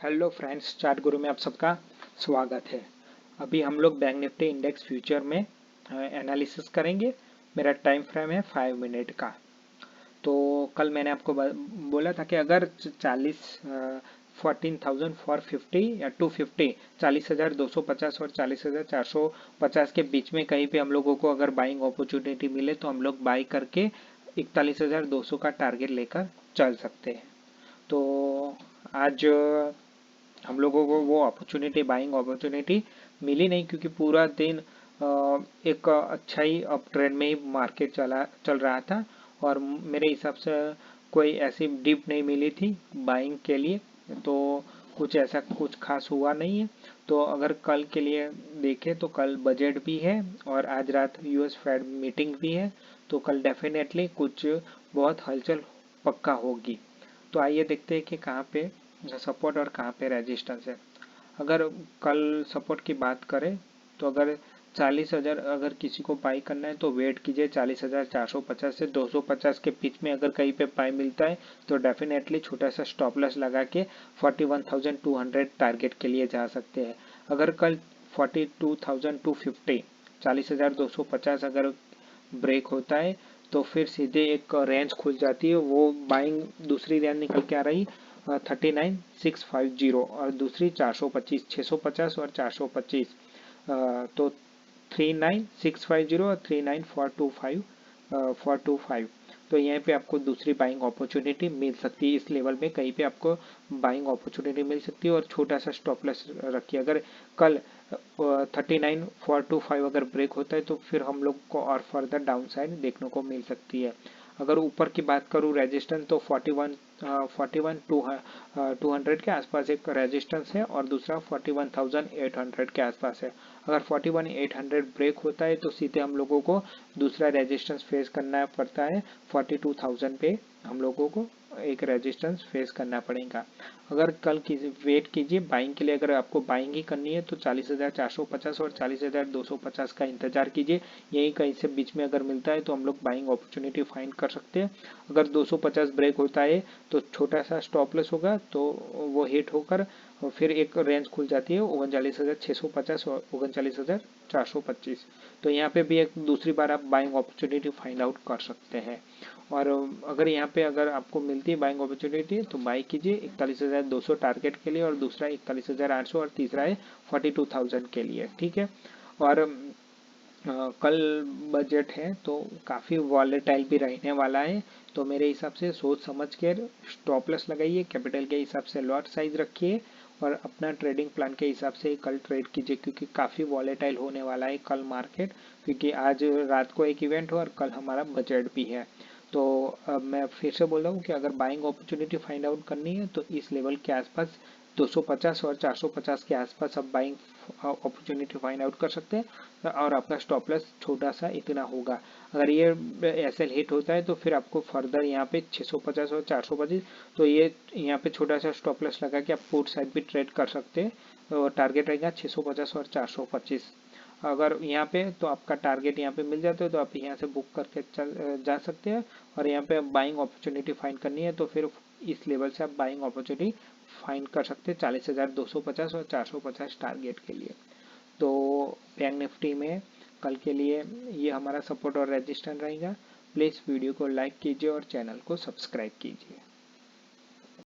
Hello friends, chart गुरु में आप सबका स्वागत है। अभी हम लोग बैंक निफ्टी इंडेक्स फ्यूचर में एनालिसिस करेंगे। मेरा टाइम फ्रेम है 5 मिनट का। तो कल मैंने आपको बोला था कि अगर 14,450 या 250, 40,250 और 40,450 के बीच में कहीं पे हम लोगों को अगर बाइंग अपॉर्चुनिटी मिले तो हम लोग बाई करके 41,200 का टारगेट लेकर चल सकते हैं। तो आज हम लोगों को वो अपॉर्चुनिटी, बाइंग अपॉर्चुनिटी मिली नहीं, क्योंकि पूरा दिन एक अच्छा ही अप ट्रेंड में ही मार्केट चल रहा था और मेरे हिसाब से कोई ऐसी डिप नहीं मिली थी बाइंग के लिए। तो कुछ ऐसा कुछ खास हुआ नहीं है। तो अगर कल के लिए देखें तो कल बजट भी है और आज रात यूएस फेड मीटिंग भी है। तो कल डेफिनेटली कुछ बहुत हलचल पक्का होगी। तो आइए देखते हैं कि कहाँ पे सपोर्ट और कहाँ पे रेजिस्टेंस है। अगर कल सपोर्ट की बात करें तो अगर 40,000 अगर किसी को बाई करना है तो वेट कीजिए। 40,450 से 250 के बीच में अगर कहीं पे बाई मिलता है तो डेफिनेटली छोटा सा स्टॉप लॉस लगा के 41,200 टारगेट के लिए जा सकते हैं। अगर कल 42,250, 40,250 अगर ब्रेक होता है तो फिर सीधे एक रेंज खुल जाती है। वो बाइंग दूसरी रेंज निकल के आ रही 39,650 और दूसरी 425, 650 और 425। तो 39,650 और 39,425 तो यहाँ पे आपको दूसरी बाइंग अपॉर्चुनिटी मिल सकती है। इस लेवल में कहीं पे आपको बाइंग अपॉर्चुनिटी मिल सकती है और छोटा सा स्टॉप लॉस रखिए। अगर कल 39,425 अगर ब्रेक होता है तो फिर हम लोग को और फर्दर डाउन साइड देखने को मिल सकती है। अगर ऊपर की बात करूँ रेजिस्टेंस तो 41,200 के आसपास एक रेजिस्टेंस है और दूसरा 41,800 के आसपास है। अगर 41,800 ब्रेक होता है तो सीधे हम लोगों को दूसरा रेजिस्टेंस फेस करना पड़ता है। 42,000 पे हम लोगों को एक रेजिस्टेंस फेस करना पड़ेगा। अगर कल किसी वेट कीजिए बाइंग के लिए। अगर आपको बाइंग ही करनी है तो 40,450 और 40,250 का इंतजार कीजिए। यही कहीं से बीच में अगर मिलता है तो हम लोग बाइंग अपॉर्चुनिटी फाइंड कर सकते हैं। अगर 250 ब्रेक होता है तो छोटा सा स्टॉप लॉस होगा तो वो हिट होकर फिर एक रेंज खुल जाती है 39,650 और 39,425। तो यहाँ पे भी एक दूसरी बार आप बाइंग अपॉर्चुनिटी फाइंड आउट कर सकते हैं। और अगर यहाँ पे अगर आपको मिलती है बाइंग अपॉर्चुनिटी तो बाई कीजिए 41,200 टारगेट के लिए और दूसरा 41,800 और तीसरा है 42,000 के लिए। ठीक है। और कल बजट है तो काफ़ी वॉलेटाइल भी रहने वाला है। तो मेरे हिसाब से सोच समझ कर स्टॉप लॉस लगाइए, कैपिटल के हिसाब से लॉट साइज रखिए और अपना ट्रेडिंग प्लान के हिसाब से कल ट्रेड कीजिए, क्योंकि काफ़ी वॉलेटाइल होने वाला है कल मार्केट। क्योंकि आज रात को एक इवेंट हो और कल हमारा बजट भी है। तो अब मैं फिर से बोल रहा हूँ कि अगर बाइंग अपॉर्चुनिटी फाइंड आउट करनी है तो इस लेवल के आसपास 250 और 450 के आसपास आप बाइंग अपॉर्चुनिटी फाइंड आउट कर सकते हैं और आपका स्टॉप लॉस छोटा सा इतना होगा। अगर ये एसएल हिट होता है तो फिर आपको फर्दर यहाँ पे 650 और 425, तो ये यहाँ पे छोटा सा स्टॉप लॉस लगा के आप पुट साइड भी ट्रेड कर सकते हैं। तो टारगेट रहेगा 650 और 425। अगर यहाँ पे तो आपका टारगेट यहाँ पे मिल जाता है तो आप यहाँ से बुक करके जा सकते हैं। और यहाँ पे बाइंग अपॉर्चुनिटी फाइंड करनी है तो फिर इस लेवल से आप बाइंग अपॉर्चुनिटी फाइंड कर सकते हैं 40,250 और 450 टारगेट के लिए। तो बैंक निफ्टी में कल के लिए ये हमारा सपोर्ट और रेजिस्टेंस रहेगा। प्लीज़ वीडियो को लाइक कीजिए और चैनल को सब्सक्राइब कीजिए।